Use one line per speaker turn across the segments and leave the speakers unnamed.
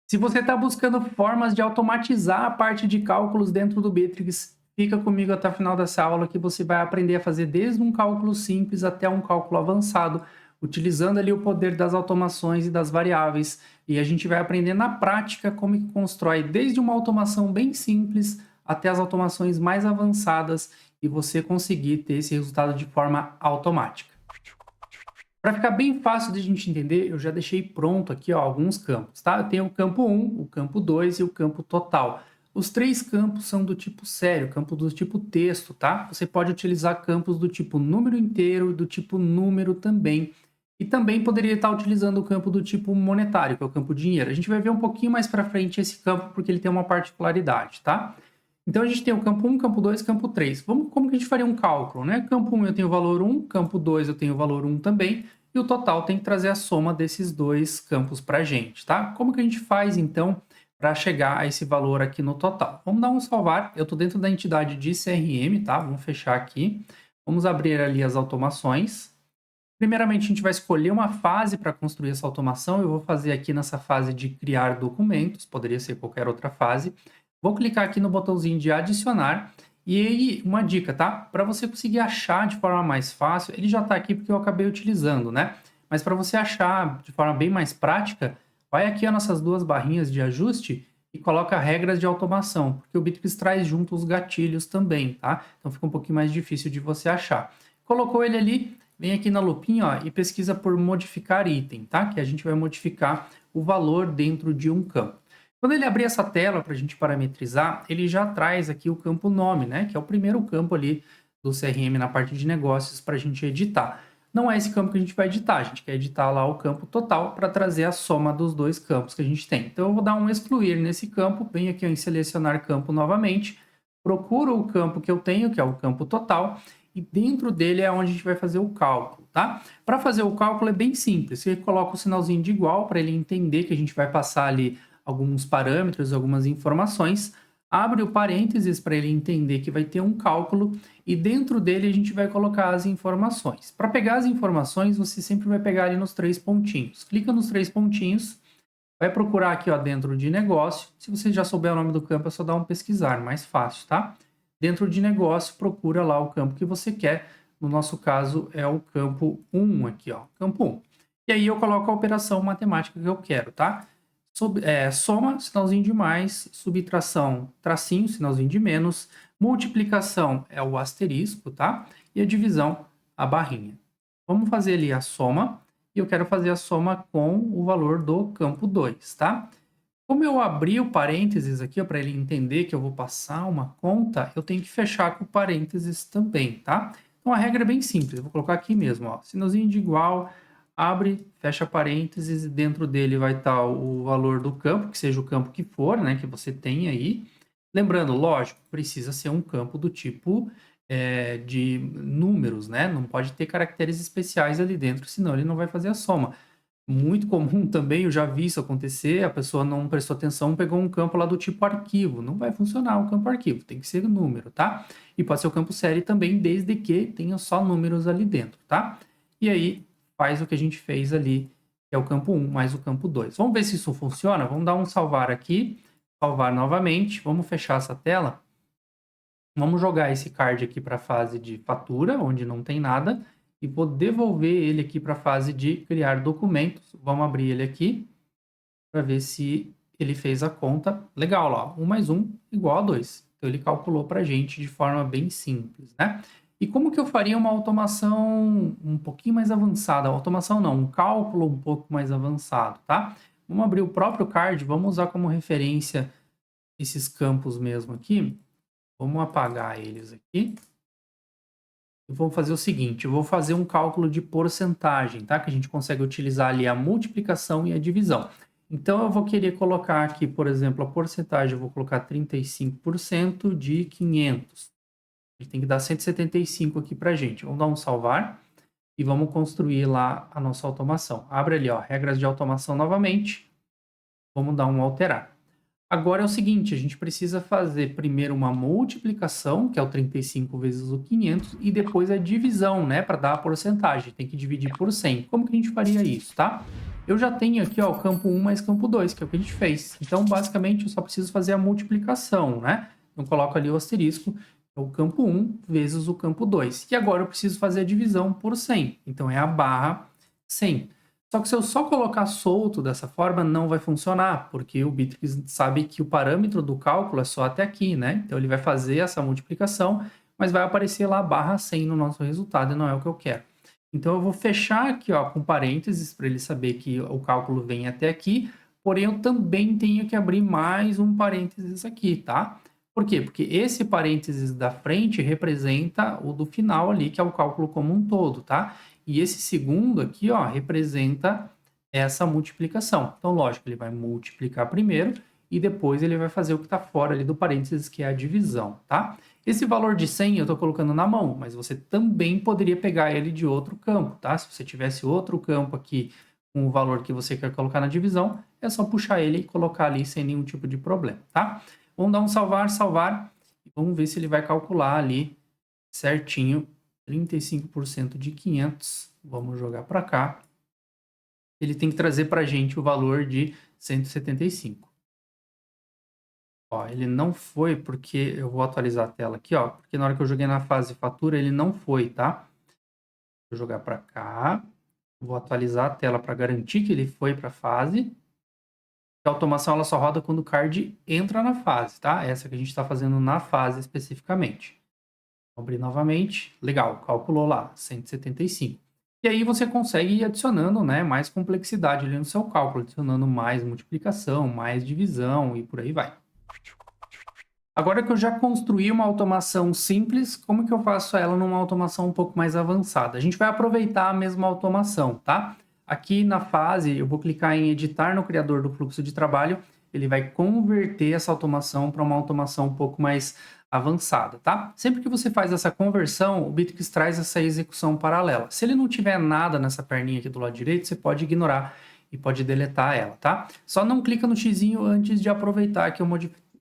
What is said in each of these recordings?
Se você está buscando formas de automatizar a parte de cálculos dentro do Bitrix, fica comigo até o final dessa aula que você vai aprender a fazer desde um cálculo simples até um cálculo avançado, utilizando ali o poder das automações e das variáveis. E a gente vai aprender na prática como que constrói desde uma automação bem simples até as automações mais avançadas e você conseguir ter esse resultado de forma automática. Para ficar bem fácil de a gente entender, eu já deixei pronto aqui ó, alguns campos, tá? Eu tenho o campo 1, o campo 2 e o campo total. Os três campos são do tipo sério, campo do tipo texto, tá? Você pode utilizar campos do tipo número inteiro e do tipo número também. E também poderia estar utilizando o campo do tipo monetário, que é o campo dinheiro. A gente vai ver um pouquinho mais para frente esse campo, porque ele tem uma particularidade, tá? Então a gente tem o campo 1, campo 2, campo 3. Como que a gente faria um cálculo, né? Campo 1 eu tenho o valor 1, campo 2 eu tenho o valor 1 também, e o total tem que trazer a soma desses dois campos para a gente, tá? Como que a gente faz então para chegar a esse valor aqui no total? Vamos dar um salvar, eu estou dentro da entidade de CRM, tá? Vamos fechar aqui, vamos abrir ali as automações. Primeiramente a gente vai escolher uma fase para construir essa automação, eu vou fazer aqui nessa fase de criar documentos, poderia ser qualquer outra fase. Vou clicar aqui no botãozinho de adicionar e aí uma dica, tá? Para você conseguir achar de forma mais fácil, ele já está aqui porque eu acabei utilizando, né? Mas para você achar de forma bem mais prática, vai aqui as nossas duas barrinhas de ajuste e coloca regras de automação, porque o Bitrix traz junto os gatilhos também, tá? Então fica um pouquinho mais difícil de você achar. Colocou ele ali, vem aqui na lupinha ó, e pesquisa por modificar item, tá? Que a gente vai modificar o valor dentro de um campo. Quando ele abrir essa tela para a gente parametrizar, ele já traz aqui o campo nome, né? Que é o primeiro campo ali do CRM na parte de negócios para a gente editar. Não é esse campo que a gente vai editar, a gente quer editar lá o campo total para trazer a soma dos dois campos que a gente tem. Então eu vou dar um excluir nesse campo, venho aqui em selecionar campo novamente, procuro o campo que eu tenho, que é o campo total, e dentro dele é onde a gente vai fazer o cálculo, tá? Para fazer o cálculo é bem simples, você coloca o sinalzinho de igual para ele entender que a gente vai passar ali alguns parâmetros, algumas informações, abre o parênteses para ele entender que vai ter um cálculo e dentro dele a gente vai colocar as informações. Para pegar as informações, você sempre vai pegar ali nos três pontinhos. Clica nos três pontinhos, vai procurar aqui ó, dentro de negócio. Se você já souber o nome do campo, é só dar um pesquisar, mais fácil, tá? Dentro de negócio, procura lá o campo que você quer. No nosso caso, é o campo 1 aqui, ó, campo 1. E aí eu coloco a operação matemática que eu quero, tá? Soma, sinalzinho de mais, subtração, tracinho, sinalzinho de menos, multiplicação é o asterisco, tá? E a divisão, a barrinha. Vamos fazer ali a soma, e eu quero fazer a soma com o valor do campo 2, tá? Como eu abri o parênteses aqui, para ele entender que eu vou passar uma conta, eu tenho que fechar com parênteses também, tá? Então a regra é bem simples, eu vou colocar aqui mesmo, ó, sinalzinho de igual, abre, fecha parênteses e dentro dele vai estar o valor do campo, que seja o campo que for, né, que você tem aí. Lembrando, lógico, precisa ser um campo do tipo de números, né? Não pode ter caracteres especiais ali dentro, senão ele não vai fazer a soma. Muito comum também, eu já vi isso acontecer, a pessoa não prestou atenção, pegou um campo lá do tipo arquivo. Não vai funcionar o campo arquivo, tem que ser número, tá? E pode ser o campo série também, desde que tenha só números ali dentro, tá? E aí, faz o que a gente fez ali, que é o campo 1 mais o campo 2. Vamos ver se isso funciona? Vamos dar um salvar aqui, salvar novamente, vamos fechar essa tela. Vamos jogar esse card aqui para a fase de fatura, onde não tem nada, e vou devolver ele aqui para a fase de criar documentos. Vamos abrir ele aqui para ver se ele fez a conta. Legal, ó, 1 mais 1 igual a 2. Então ele calculou para a gente de forma bem simples, né? E como que eu faria uma automação um pouquinho mais avançada? Automação não, um cálculo um pouco mais avançado, tá? Vamos abrir o próprio card, vamos usar como referência esses campos mesmo aqui. Vamos apagar eles aqui. E vou fazer o seguinte, eu vou fazer um cálculo de porcentagem, tá? Que a gente consegue utilizar ali a multiplicação e a divisão. Então, eu vou querer colocar aqui, por exemplo, a porcentagem, eu vou colocar 35% de 500. Ele tem que dar 175 aqui para a gente. Vamos dar um salvar e vamos construir lá a nossa automação. Abre ali, ó, regras de automação novamente. Vamos dar um alterar. Agora é o seguinte, a gente precisa fazer primeiro uma multiplicação, que é o 35 vezes o 500, e depois a divisão, né, para dar a porcentagem. Tem que dividir por 100. Como que a gente faria isso, tá? Eu já tenho aqui, ó, o campo 1 mais campo 2, que é o que a gente fez. Então, basicamente, eu só preciso fazer a multiplicação, né? Então, coloco ali o asterisco, é o campo 1 vezes o campo 2. E agora eu preciso fazer a divisão por 100. Então, é a barra 100. Só que se eu só colocar solto dessa forma, não vai funcionar, porque o Bitrix sabe que o parâmetro do cálculo é só até aqui, né? Então ele vai fazer essa multiplicação, mas vai aparecer lá barra 100 no nosso resultado e não é o que eu quero. Então eu vou fechar aqui, ó, com parênteses para ele saber que o cálculo vem até aqui, porém eu também tenho que abrir mais um parênteses aqui, tá? Por quê? Porque esse parênteses da frente representa o do final ali, que é o cálculo como um todo, tá? E esse segundo aqui, ó, representa essa multiplicação. Então, lógico, ele vai multiplicar primeiro e depois ele vai fazer o que está fora ali do parênteses, que é a divisão, tá? Esse valor de 100 eu estou colocando na mão, mas você também poderia pegar ele de outro campo, tá? Se você tivesse outro campo aqui com o valor que você quer colocar na divisão, é só puxar ele e colocar ali sem nenhum tipo de problema, tá? Vamos dar um salvar, salvar, e vamos ver se ele vai calcular ali certinho 35% de 500, vamos jogar para cá. Ele tem que trazer para a gente o valor de 175. Ó, ele não foi porque eu vou atualizar a tela aqui, ó, porque na hora que eu joguei na fase fatura ele não foi, tá? Vou jogar para cá, vou atualizar a tela para garantir que ele foi para a fase. A automação ela só roda quando o card entra na fase, tá? Essa que a gente está fazendo na fase especificamente. Vou abrir novamente. Legal, calculou lá, 175. E aí você consegue ir adicionando, né, mais complexidade ali no seu cálculo, adicionando mais multiplicação, mais divisão e por aí vai. Agora que eu já construí uma automação simples, como que eu faço ela numa automação um pouco mais avançada? A gente vai aproveitar a mesma automação, tá? Aqui na fase, eu vou clicar em editar no criador do fluxo de trabalho, ele vai converter essa automação para uma automação um pouco mais avançada, tá? Sempre que você faz essa conversão, o Bitrix traz essa execução paralela. Se ele não tiver nada nessa perninha aqui do lado direito, você pode ignorar e pode deletar ela, tá? Só não clica no xizinho antes de aproveitar que eu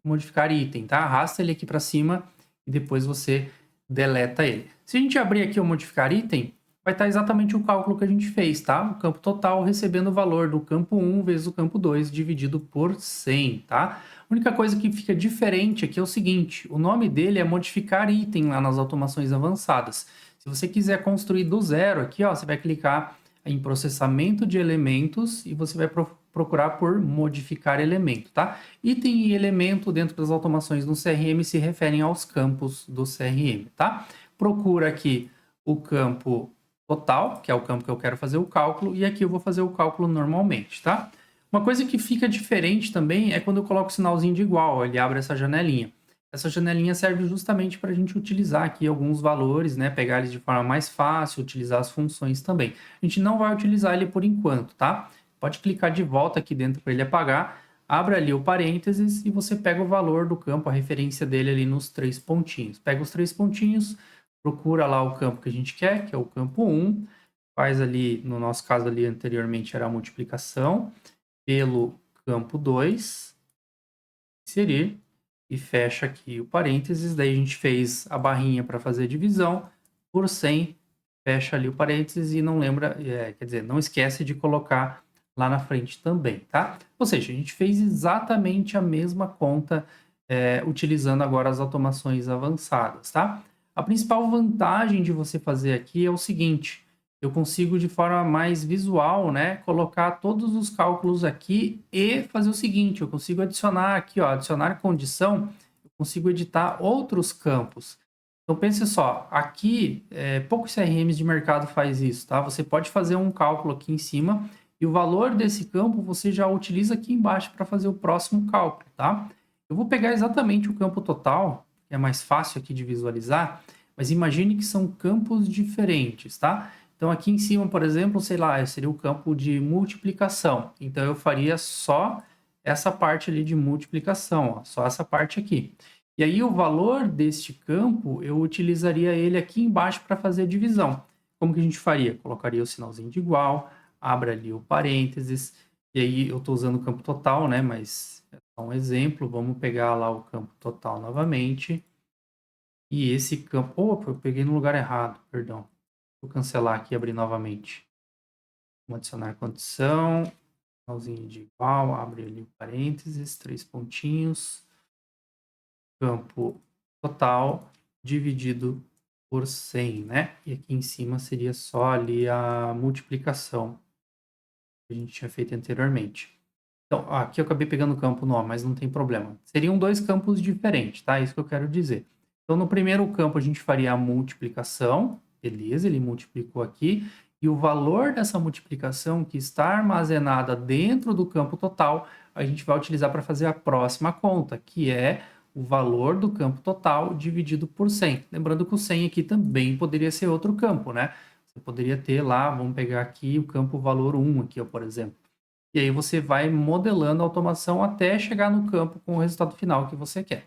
modificar item, tá? Arrasta ele aqui para cima e depois você deleta ele. Se a gente abrir aqui o modificar item, vai estar exatamente o cálculo que a gente fez, tá? O campo total recebendo o valor do campo 1 vezes o campo 2 dividido por 100, tá? A única coisa que fica diferente aqui é o seguinte, o nome dele é modificar item lá nas automações avançadas. Se você quiser construir do zero aqui, ó, você vai clicar em processamento de elementos e você vai procurar por modificar elemento, tá? Item e elemento dentro das automações no CRM se referem aos campos do CRM, tá? Procura aqui o campo total, que é o campo que eu quero fazer o cálculo, e aqui eu vou fazer o cálculo normalmente, tá? Uma coisa que fica diferente também é quando eu coloco o sinalzinho de igual, ele abre essa janelinha. Essa janelinha serve justamente para a gente utilizar aqui alguns valores, né? Pegar eles de forma mais fácil, utilizar as funções também. A gente não vai utilizar ele por enquanto, tá? Pode clicar de volta aqui dentro para ele apagar, abre ali o parênteses e você pega o valor do campo, a referência dele ali nos 3 pontinhos. Pega os 3 pontinhos, procura lá o campo que a gente quer, que é o campo 1, faz ali, no nosso caso ali anteriormente era a multiplicação, pelo campo 2, inserir, e fecha aqui o parênteses, daí a gente fez a barrinha para fazer a divisão, por 100, fecha ali o parênteses e não lembra, quer dizer, não esquece de colocar lá na frente também, tá? Ou seja, a gente fez exatamente a mesma conta, utilizando agora as automações avançadas, tá? A principal vantagem de você fazer aqui é o seguinte, eu consigo de forma mais visual, né, colocar todos os cálculos aqui e fazer o seguinte, eu consigo adicionar aqui, ó, adicionar condição, eu consigo editar outros campos. Então pense só, aqui poucos CRMs de mercado faz isso, tá? Você pode fazer um cálculo aqui em cima e o valor desse campo você já utiliza aqui embaixo para fazer o próximo cálculo, tá? Eu vou pegar exatamente o campo total, que é mais fácil aqui de visualizar, mas imagine que são campos diferentes, tá? Então, aqui em cima, por exemplo, sei lá, seria o campo de multiplicação. Então, eu faria só essa parte ali de multiplicação, ó, só essa parte aqui. E aí, o valor deste campo, eu utilizaria ele aqui embaixo para fazer a divisão. Como que a gente faria? Colocaria o sinalzinho de igual, abre ali o parênteses, e aí eu estou usando o campo total, né? Mas Um exemplo, vamos pegar lá o campo total novamente. E esse campo... Opa, eu peguei no lugar errado, perdão. Vou cancelar aqui e abrir novamente. Vamos adicionar condição. Finalzinho de igual, abre ali o parênteses, 3 pontinhos. Campo total dividido por 100, né? E aqui em cima seria só ali a multiplicação que a gente tinha feito anteriormente. Então, aqui eu acabei pegando o campo nó, mas não tem problema. Seriam dois campos diferentes, tá? Isso que eu quero dizer. Então, no primeiro campo, a gente faria a multiplicação. Beleza, ele multiplicou aqui. E o valor dessa multiplicação que está armazenada dentro do campo total, a gente vai utilizar para fazer a próxima conta, que é o valor do campo total dividido por 100. Lembrando que o 100 aqui também poderia ser outro campo, né? Você poderia ter lá, vamos pegar aqui o campo valor 1 aqui, ó, por exemplo. E aí você vai modelando a automação até chegar no campo com o resultado final que você quer.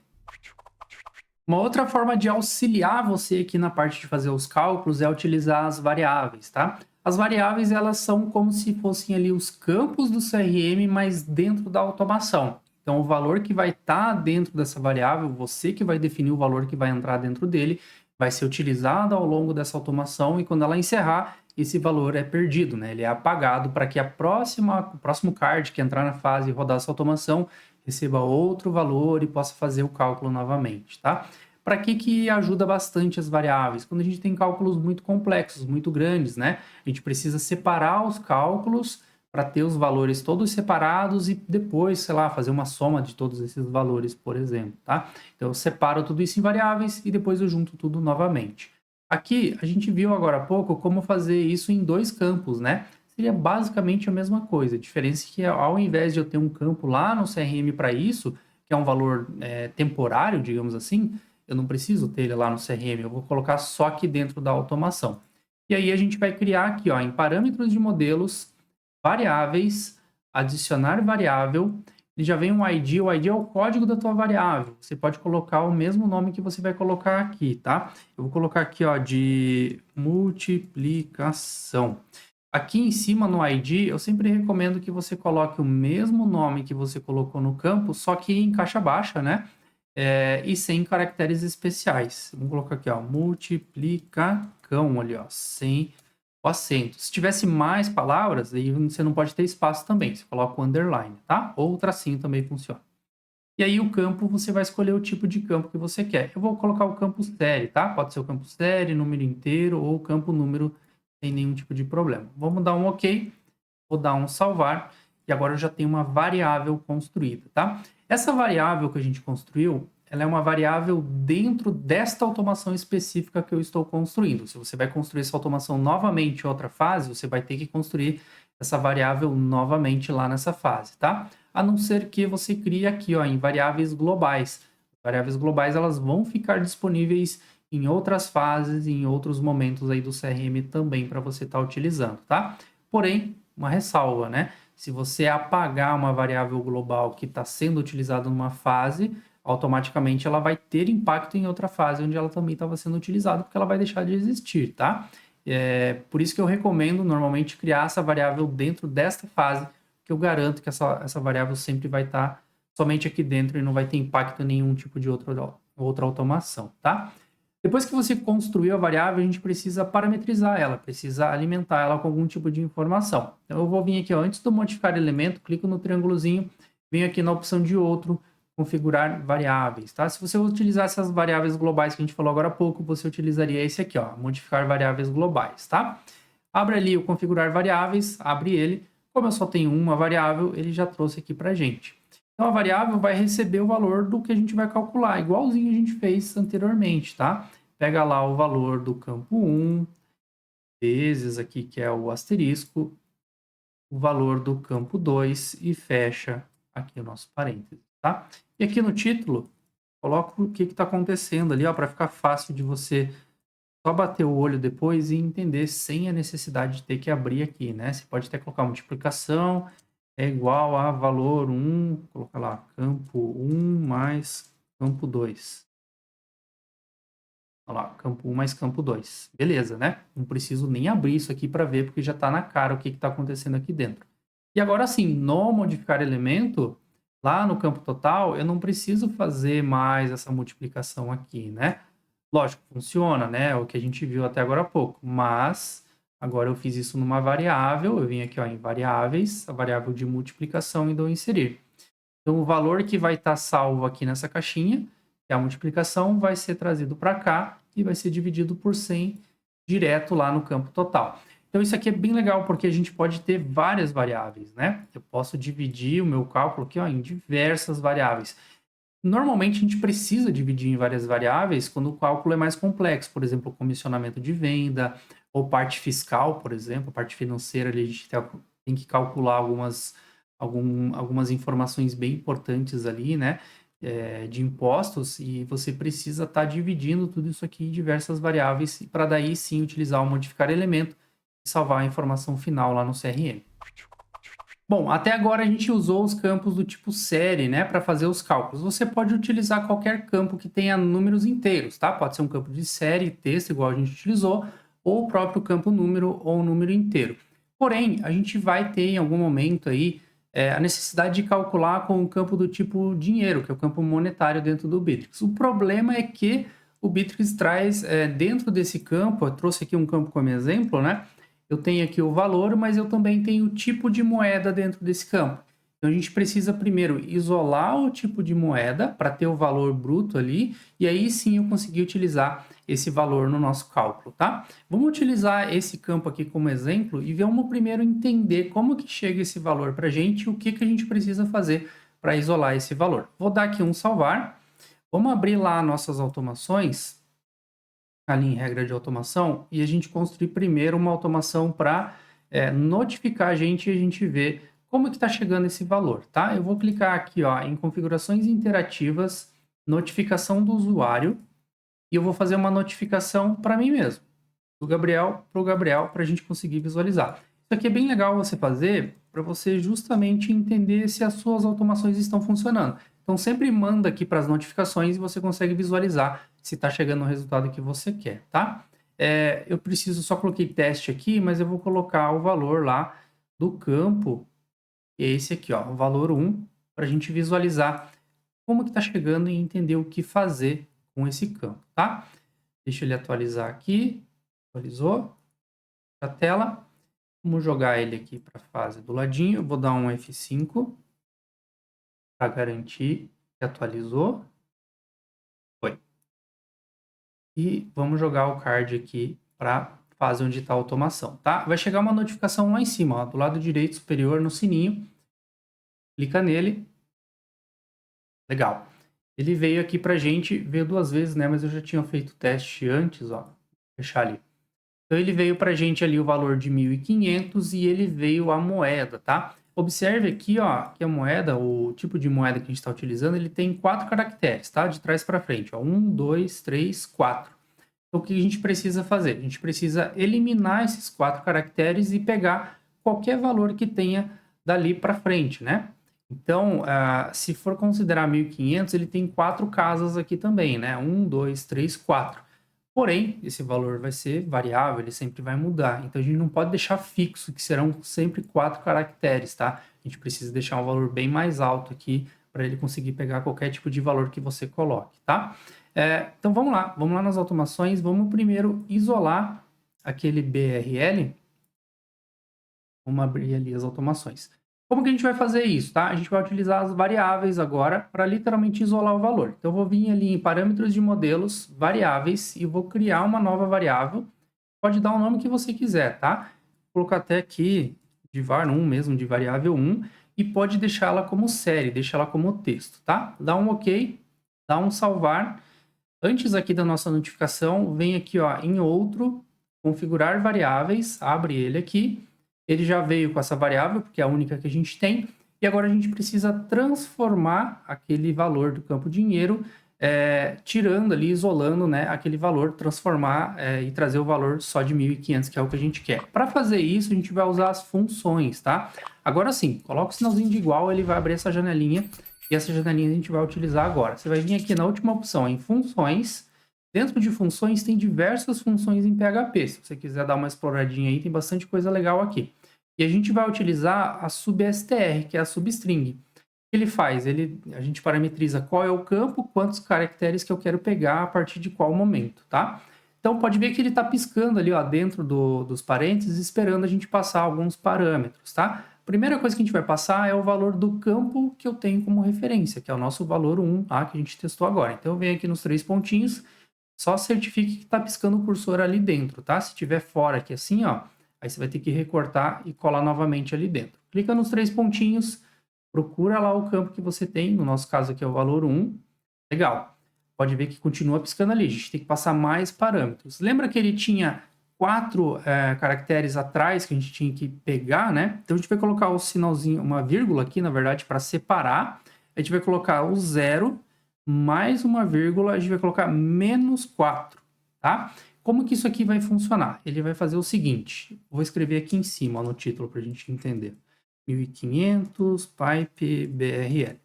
Uma outra forma de auxiliar você aqui na parte de fazer os cálculos é utilizar as variáveis, tá? As variáveis, elas são como se fossem ali os campos do CRM, mas dentro da automação. Então, o valor que vai estar dentro dessa variável, você que vai definir o valor que vai entrar dentro dele, vai ser utilizado ao longo dessa automação e quando ela encerrar, esse valor é perdido, né? Ele é apagado para que o próximo card que entrar na fase e rodar essa automação receba outro valor e possa fazer o cálculo novamente, tá? Para que ajuda bastante as variáveis? Quando a gente tem cálculos muito complexos, muito grandes, né? A gente precisa separar os cálculos para ter os valores todos separados e depois, sei lá, fazer uma soma de todos esses valores, por exemplo, tá? Então, eu separo tudo isso em variáveis e depois eu junto tudo novamente. Aqui, a gente viu agora há pouco como fazer isso em dois campos, né? Seria basicamente a mesma coisa. A diferença é que ao invés de eu ter um campo lá no CRM para isso, que é um valor temporário, digamos assim, eu não preciso ter ele lá no CRM, eu vou colocar só aqui dentro da automação. E aí a gente vai criar aqui, ó, em parâmetros de modelos, variáveis, adicionar variável, ele já vem um ID, o ID é o código da tua variável. Você pode colocar o mesmo nome que você vai colocar aqui, tá? Eu vou colocar aqui, ó, de multiplicação. Aqui em cima no ID, eu sempre recomendo que você coloque o mesmo nome que você colocou no campo, só que em caixa baixa, né? E sem caracteres especiais. Vamos colocar aqui, ó, multiplicacão ali, ó, sem o acento. Se tivesse mais palavras, aí você não pode ter espaço também. Você coloca o underline, tá? Ou o tracinho também funciona. E aí o campo, você vai escolher o tipo de campo que você quer. Eu vou colocar o campo série, tá? Pode ser o campo série, número inteiro ou o campo número sem nenhum tipo de problema. Vamos dar um OK, vou dar um salvar e agora eu já tenho uma variável construída, tá? Essa variável que a gente construiu, ela é uma variável dentro desta automação específica que eu estou construindo. Se você vai construir essa automação novamente em outra fase, você vai ter que construir essa variável novamente lá nessa fase, tá? A não ser que você crie aqui, ó, em variáveis globais. Variáveis globais, elas vão ficar disponíveis em outras fases, em outros momentos aí do CRM também para você estar utilizando, tá? Porém, uma ressalva, né? Se você apagar uma variável global que está sendo utilizada numa fase, automaticamente ela vai ter impacto em outra fase onde ela também estava sendo utilizada, porque ela vai deixar de existir, tá? Por isso que eu recomendo normalmente criar essa variável dentro desta fase, que eu garanto que essa variável sempre vai estar somente aqui dentro e não vai ter impacto em nenhum tipo de outra automação, tá? Depois que você construiu a variável, a gente precisa parametrizar ela, precisa alimentar ela com algum tipo de informação. Então, eu vou vir aqui, ó, antes de modificar elemento, clico no triângulozinho, venho aqui na opção de outro, configurar variáveis, tá? Se você utilizar essas variáveis globais que a gente falou agora há pouco, você utilizaria esse aqui, ó, modificar variáveis globais, tá? Abre ali o configurar variáveis, abre ele. Como eu só tenho uma variável, ele já trouxe aqui pra gente. Então, a variável vai receber o valor do que a gente vai calcular, igualzinho a gente fez anteriormente, tá? Pega lá o valor do campo 1, vezes aqui, que é o asterisco, o valor do campo 2 e fecha aqui o nosso parênteses, tá? E aqui no título, coloco o que está acontecendo ali, ó, para ficar fácil de você só bater o olho depois e entender sem a necessidade de ter que abrir aqui, né? Você pode até colocar multiplicação é igual a valor 1, colocar lá, campo 1 mais campo 2. Olha lá, campo 1 mais campo 2. Beleza, né? Não preciso nem abrir isso aqui para ver, porque já está na cara o que está acontecendo aqui dentro. E agora sim, no modificar elemento, Lá no campo total, eu não preciso fazer mais essa multiplicação aqui, né? Lógico, funciona, né? É o que a gente viu até agora há pouco. Mas agora eu fiz isso numa variável, eu vim aqui ó, em variáveis, a variável de multiplicação e dou inserir. Então, o valor que vai estar salvo aqui nessa caixinha, que é a multiplicação, vai ser trazido para cá e vai ser dividido por 100 direto lá no campo total. Então, isso aqui é bem legal, porque a gente pode ter várias variáveis, né? Eu posso dividir o meu cálculo aqui ó, em diversas variáveis. Normalmente, a gente precisa dividir em várias variáveis quando o cálculo é mais complexo, por exemplo, comissionamento de venda, ou parte fiscal, por exemplo, parte financeira, ali a gente tem que calcular algumas informações bem importantes ali, né? De impostos, e você precisa estar dividindo tudo isso aqui em diversas variáveis para daí sim utilizar o modificar elemento e salvar a informação final lá no CRM. Bom, até agora a gente usou os campos do tipo série, né, para fazer os cálculos. Você pode utilizar qualquer campo que tenha números inteiros, tá? Pode ser um campo de série, texto, igual a gente utilizou, ou o próprio campo número ou número inteiro. Porém, a gente vai ter em algum momento aí a necessidade de calcular com o campo do tipo dinheiro, que é o campo monetário dentro do Bitrix. O problema é que o Bitrix traz dentro desse campo, eu trouxe aqui um campo como exemplo, né? Eu tenho aqui o valor, mas eu também tenho o tipo de moeda dentro desse campo. Então, a gente precisa primeiro isolar o tipo de moeda para ter o valor bruto ali, e aí sim eu conseguir utilizar esse valor no nosso cálculo, tá? Vamos utilizar esse campo aqui como exemplo e vamos primeiro entender como que chega esse valor para a gente e o que, que a gente precisa fazer para isolar esse valor. Vou dar aqui um salvar. Vamos abrir lá nossas automações ali em regra de automação e a gente construir primeiro uma automação para notificar a gente e a gente ver como que está chegando esse valor, tá? Eu vou clicar aqui ó, em configurações interativas, notificação do usuário, e eu vou fazer uma notificação para mim mesmo, do Gabriel para o Gabriel, para a gente conseguir visualizar. Isso aqui é bem legal você fazer para você justamente entender se as suas automações estão funcionando. Então, sempre manda aqui para as notificações e você consegue visualizar se está chegando o resultado que você quer, tá? Eu preciso, só coloquei teste aqui, mas eu vou colocar o valor lá do campo, que é esse aqui, ó, o valor 1, para a gente visualizar como que está chegando e entender o que fazer com esse campo, tá? Deixa ele atualizar aqui. Atualizou a tela. Vamos jogar ele aqui para a fase do ladinho. Eu vou dar um F5 para garantir que atualizou. Foi. E vamos jogar o card aqui para a fase onde está a automação, tá? Vai chegar uma notificação lá em cima, ó, do lado direito superior no sininho. Clica nele. Legal. Ele veio aqui para a gente, veio 2 vezes, né? Mas eu já tinha feito o teste antes, ó. Vou fechar ali. Então, ele veio para a gente ali o valor de 1.500 e ele veio a moeda, tá? Observe aqui, ó, que a moeda, o tipo de moeda que a gente está utilizando, ele tem 4 caracteres, tá? De trás para frente, ó. 1, 2, 3, 4. Então, o que a gente precisa fazer? A gente precisa eliminar esses 4 caracteres e pegar qualquer valor que tenha dali para frente, né? Então, se for considerar 1.500, ele tem 4 casas aqui também, né? 1, 2, 3, 4. Porém, esse valor vai ser variável, ele sempre vai mudar. Então, a gente não pode deixar fixo, que serão sempre 4 caracteres, tá? A gente precisa deixar um valor bem mais alto aqui para ele conseguir pegar qualquer tipo de valor que você coloque, tá? Então, vamos lá nas automações. Vamos primeiro isolar aquele BRL. Vamos abrir ali as automações. Como que a gente vai fazer isso, tá? A gente vai utilizar as variáveis agora para literalmente isolar o valor. Então, eu vou vir ali em parâmetros de modelos, variáveis, e vou criar uma nova variável. Pode dar o nome que você quiser, tá? Vou colocar até aqui de var1 mesmo, de variável 1, e pode deixá-la como série, deixa ela como texto, tá? Dá um OK, dá um salvar. Antes aqui da nossa notificação, vem aqui ó, em outro, configurar variáveis, abre ele aqui. Ele já veio com essa variável, porque é a única que a gente tem. E agora a gente precisa transformar aquele valor do campo dinheiro, tirando ali, isolando, né, aquele valor, transformar e trazer o valor só de 1.500, que é o que a gente quer. Para fazer isso, a gente vai usar as funções, tá? Agora sim, coloca o sinalzinho de igual, ele vai abrir essa janelinha. E essa janelinha a gente vai utilizar agora. Você vai vir aqui na última opção, em funções. Dentro de funções, tem diversas funções em PHP. Se você quiser dar uma exploradinha aí, tem bastante coisa legal aqui. E a gente vai utilizar a substr, que é a substring. Ele faz? A gente parametriza qual é o campo, quantos caracteres que eu quero pegar a partir de qual momento, tá? Então, pode ver que ele está piscando ali, ó, dentro dos parênteses, esperando a gente passar alguns parâmetros, tá? Primeira coisa que a gente vai passar é o valor do campo que eu tenho como referência, que é o nosso valor 1, tá? Que a gente testou agora. Então, eu venho aqui nos 3 pontinhos, só certifique que está piscando o cursor ali dentro, tá? Se tiver fora aqui assim, ó, aí você vai ter que recortar e colar novamente ali dentro. Clica nos 3 pontinhos, procura lá o campo que você tem, no nosso caso aqui é o valor 1. Legal. Pode ver que continua piscando ali, a gente tem que passar mais parâmetros. Lembra que ele tinha 4 caracteres atrás que a gente tinha que pegar, né? Então a gente vai colocar o sinalzinho, uma vírgula aqui, na verdade, para separar. A gente vai colocar o 0, mais uma vírgula, a gente vai colocar menos 4, tá? Como que isso aqui vai funcionar? Ele vai fazer o seguinte, vou escrever aqui em cima, ó, no título, para a gente entender. 1500 pipe BRL.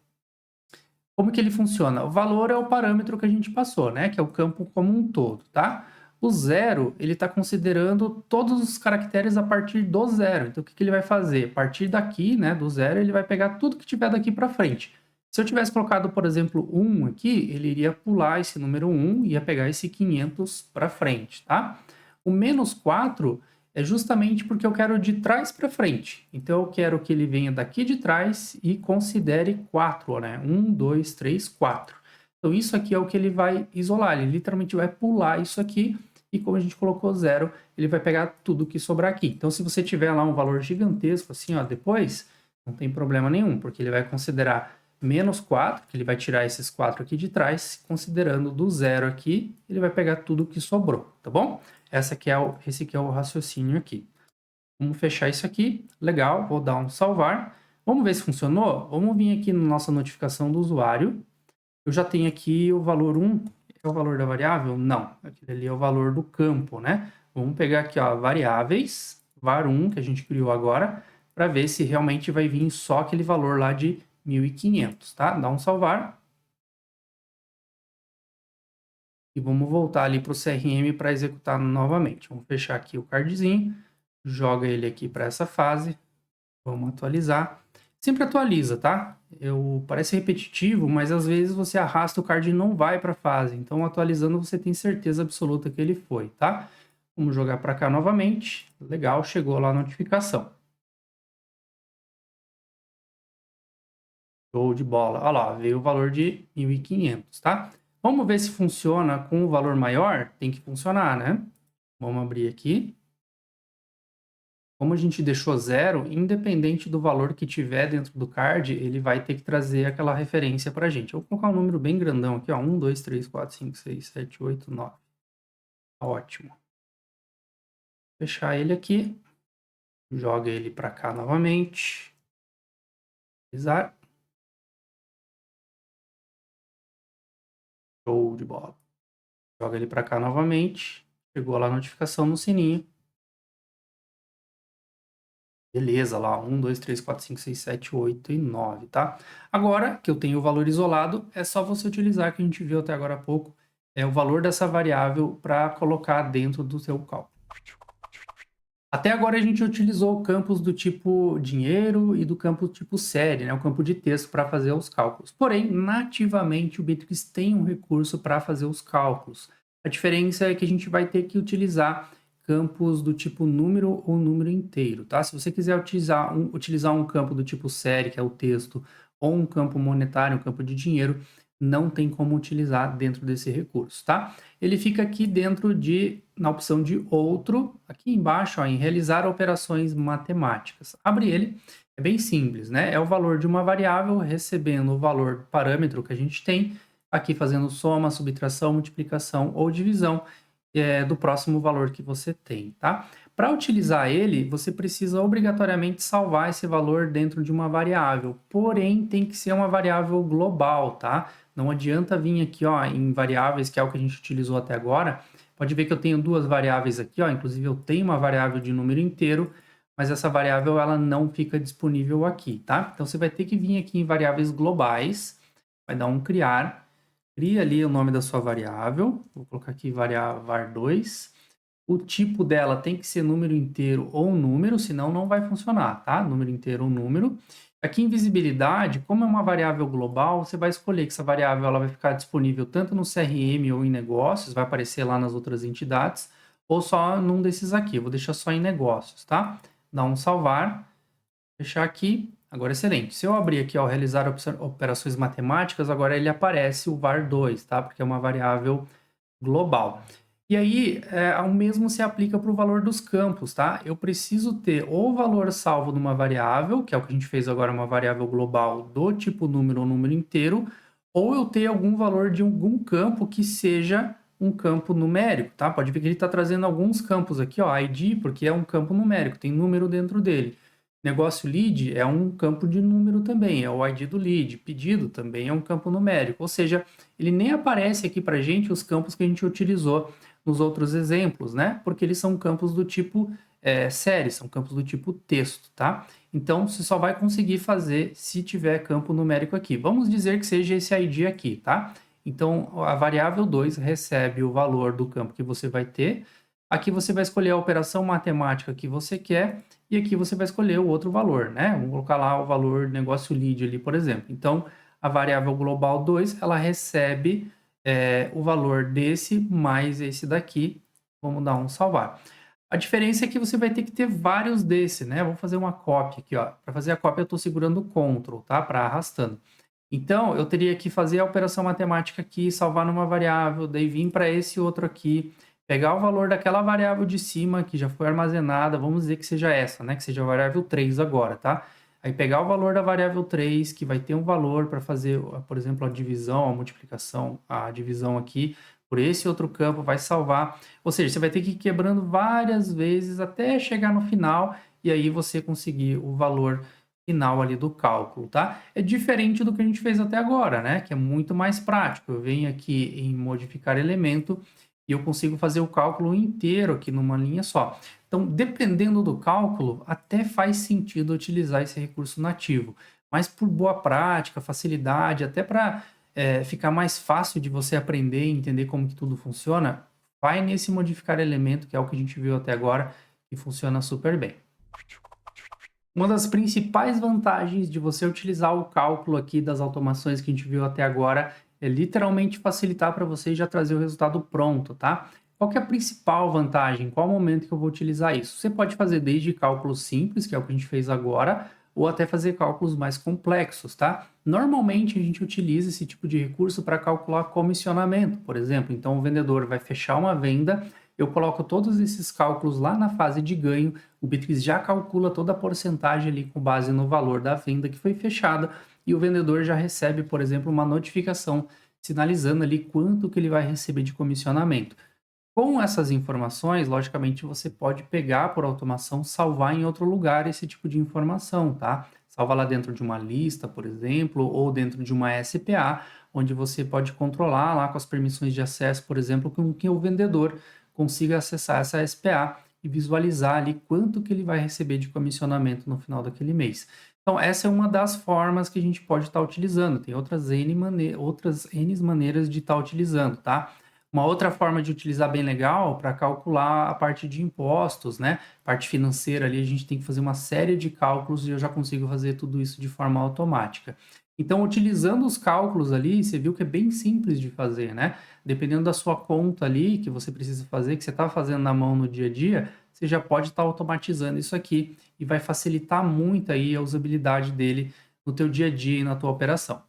Como que ele funciona? O valor é o parâmetro que a gente passou, né? Que é o campo como um todo, tá? O 0, ele está considerando todos os caracteres a partir do 0. Então, o que, que ele vai fazer? A partir daqui, né, do 0, ele vai pegar tudo que tiver daqui para frente. Se eu tivesse colocado, por exemplo, 1 aqui, ele iria pular esse número 1 e ia pegar esse 500 para frente, tá? O menos 4 é justamente porque eu quero de trás para frente. Então, eu quero que ele venha daqui de trás e considere 4, né? 1, 2, 3, 4. Então, isso aqui é o que ele vai isolar. Ele literalmente vai pular isso aqui e como a gente colocou 0, ele vai pegar tudo que sobrar aqui. Então, se você tiver lá um valor gigantesco assim, ó, depois, não tem problema nenhum, porque ele vai considerar menos 4, que ele vai tirar esses 4 aqui de trás, considerando do 0 aqui, ele vai pegar tudo que sobrou, tá bom? Esse aqui é o raciocínio aqui. Vamos fechar isso aqui. Legal, vou dar um salvar. Vamos ver se funcionou? Vamos vir aqui na nossa notificação do usuário. Eu já tenho aqui o valor 1. É o valor da variável? Não. Aquele ali é o valor do campo, né? Vamos pegar aqui, ó, variáveis, var1, que a gente criou agora, para ver se realmente vai vir só aquele valor lá de 1500, tá? Dá um salvar. E vamos voltar ali para o CRM para executar novamente. Vamos fechar aqui o cardzinho, joga ele aqui para essa fase, vamos atualizar. Sempre atualiza, tá? Parece repetitivo, mas às vezes você arrasta o card e não vai para a fase. Então, atualizando, você tem certeza absoluta que ele foi, tá? Vamos jogar para cá novamente. Legal, chegou lá a notificação. Show de bola. Olha lá, veio o valor de 1500, tá? Vamos ver se funciona com o valor maior? Tem que funcionar, né? Vamos abrir aqui. Como a gente deixou 0, independente do valor que tiver dentro do card, ele vai ter que trazer aquela referência para a gente. Eu vou colocar um número bem grandão aqui, ó. 1, 2, 3, 4, 5, 6, 7, 8, 9. Ótimo. Fechar ele aqui. Joga ele para cá novamente. Atualizar. Show de bola. Joga ele para cá novamente. Chegou lá a notificação no sininho. Beleza, lá 1, 2, 3, 4, 5, 6, 7, 8 e 9, tá? Agora que eu tenho o valor isolado, é só você utilizar, que a gente viu até agora há pouco, o valor dessa variável para colocar dentro do seu cálculo. Até agora a gente utilizou campos do tipo dinheiro e do campo tipo série, né? O campo de texto para fazer os cálculos. Porém, nativamente o Bitrix tem um recurso para fazer os cálculos. A diferença é que a gente vai ter que utilizar campos do tipo número ou número inteiro, tá? Se você quiser utilizar um campo do tipo série, que é o texto, ou um campo monetário, um campo de dinheiro, não tem como utilizar dentro desse recurso, tá? Ele fica aqui na opção de outro, aqui embaixo, ó, em realizar operações matemáticas. Abre ele, é bem simples, né? É o valor de uma variável recebendo o valor parâmetro que a gente tem, aqui fazendo soma, subtração, multiplicação ou divisão do próximo valor que você tem, tá? Para utilizar ele, você precisa obrigatoriamente salvar esse valor dentro de uma variável, porém tem que ser uma variável global, tá? Não adianta vir aqui, ó, em variáveis, que é o que a gente utilizou até agora. Pode ver que eu tenho duas variáveis aqui, ó, inclusive eu tenho uma variável de número inteiro, mas essa variável ela não fica disponível aqui, tá? Então você vai ter que vir aqui em variáveis globais, vai dar um criar, cria ali o nome da sua variável, vou colocar aqui var2, O tipo dela tem que ser número inteiro ou número, senão não vai funcionar, tá? Número inteiro ou número. Aqui em visibilidade, como é uma variável global, você vai escolher que essa variável ela vai ficar disponível tanto no CRM ou em negócios, vai aparecer lá nas outras entidades, ou só num desses aqui. Eu vou deixar só em negócios, tá? Dá um salvar, fechar aqui. Agora, excelente. Se eu abrir aqui, ao realizar operações matemáticas, agora ele aparece o var2, tá? Porque é uma variável global. E aí, o mesmo se aplica para o valor dos campos, tá? Eu preciso ter ou o valor salvo numa variável, que é o que a gente fez agora, uma variável global do tipo número ou número inteiro, ou eu ter algum valor de algum campo que seja um campo numérico, tá? Pode ver que ele está trazendo alguns campos aqui, ó, ID, porque é um campo numérico, tem número dentro dele. Negócio lead é um campo de número também, é o ID do lead. Pedido também é um campo numérico, ou seja, ele nem aparece aqui para a gente os campos que a gente utilizou nos outros exemplos, né? Porque eles são campos do tipo série, são campos do tipo texto, tá? Então, você só vai conseguir fazer se tiver campo numérico aqui. Vamos dizer que seja esse ID aqui, tá? Então, a variável 2 recebe o valor do campo que você vai ter. Aqui você vai escolher a operação matemática que você quer e aqui você vai escolher o outro valor, né? Vamos colocar lá o valor negócio lead ali, por exemplo. Então, a variável global 2, ela recebe o valor desse mais esse daqui. Vamos dar um salvar. A diferença é que você vai ter que ter vários desse, né? Vamos fazer uma cópia aqui, ó. Para fazer a cópia, eu estou segurando o Ctrl, tá? Para arrastando. Então, eu teria que fazer a operação matemática aqui, salvar numa variável, daí vir para esse outro aqui, pegar o valor daquela variável de cima que já foi armazenada, vamos dizer que seja essa, né? Que seja a variável 3 agora, tá? Aí pegar o valor da variável 3, que vai ter um valor para fazer, por exemplo, a divisão, a multiplicação, a divisão aqui, por esse outro campo, vai salvar. Ou seja, você vai ter que ir quebrando várias vezes até chegar no final e aí você conseguir o valor final ali do cálculo, tá? É diferente do que a gente fez até agora, né? Que é muito mais prático. Eu venho aqui em modificar elemento e eu consigo fazer o cálculo inteiro aqui numa linha só. Então, dependendo do cálculo, até faz sentido utilizar esse recurso nativo. Mas por boa prática, facilidade, até para ficar mais fácil de você aprender e entender como que tudo funciona, vai nesse modificar elemento, que é o que a gente viu até agora, que funciona super bem. Uma das principais vantagens de você utilizar o cálculo aqui das automações que a gente viu até agora é literalmente facilitar para você e já trazer o resultado pronto, tá? Qual que é a principal vantagem? Qual momento que eu vou utilizar isso? Você pode fazer desde cálculos simples, que é o que a gente fez agora, ou até fazer cálculos mais complexos, tá? Normalmente a gente utiliza esse tipo de recurso para calcular comissionamento, por exemplo. Então o vendedor vai fechar uma venda, eu coloco todos esses cálculos lá na fase de ganho, o Bitrix já calcula toda a porcentagem ali com base no valor da venda que foi fechada e o vendedor já recebe, por exemplo, uma notificação sinalizando ali quanto que ele vai receber de comissionamento. Com essas informações, logicamente, você pode pegar por automação, salvar em outro lugar esse tipo de informação, tá? Salva lá dentro de uma lista, por exemplo, ou dentro de uma SPA, onde você pode controlar lá com as permissões de acesso, por exemplo, com que o vendedor consiga acessar essa SPA e visualizar ali quanto que ele vai receber de comissionamento no final daquele mês. Então, essa é uma das formas que a gente pode estar utilizando. Tem outras N maneiras de estar utilizando, tá? Uma outra forma de utilizar bem legal para calcular a parte de impostos, né? Parte financeira ali, a gente tem que fazer uma série de cálculos e eu já consigo fazer tudo isso de forma automática. Então, utilizando os cálculos ali, você viu que é bem simples de fazer, né? Dependendo da sua conta ali, que você precisa fazer, que você está fazendo na mão no dia a dia, você já pode estar automatizando isso aqui e vai facilitar muito aí a usabilidade dele no teu dia a dia e na tua operação.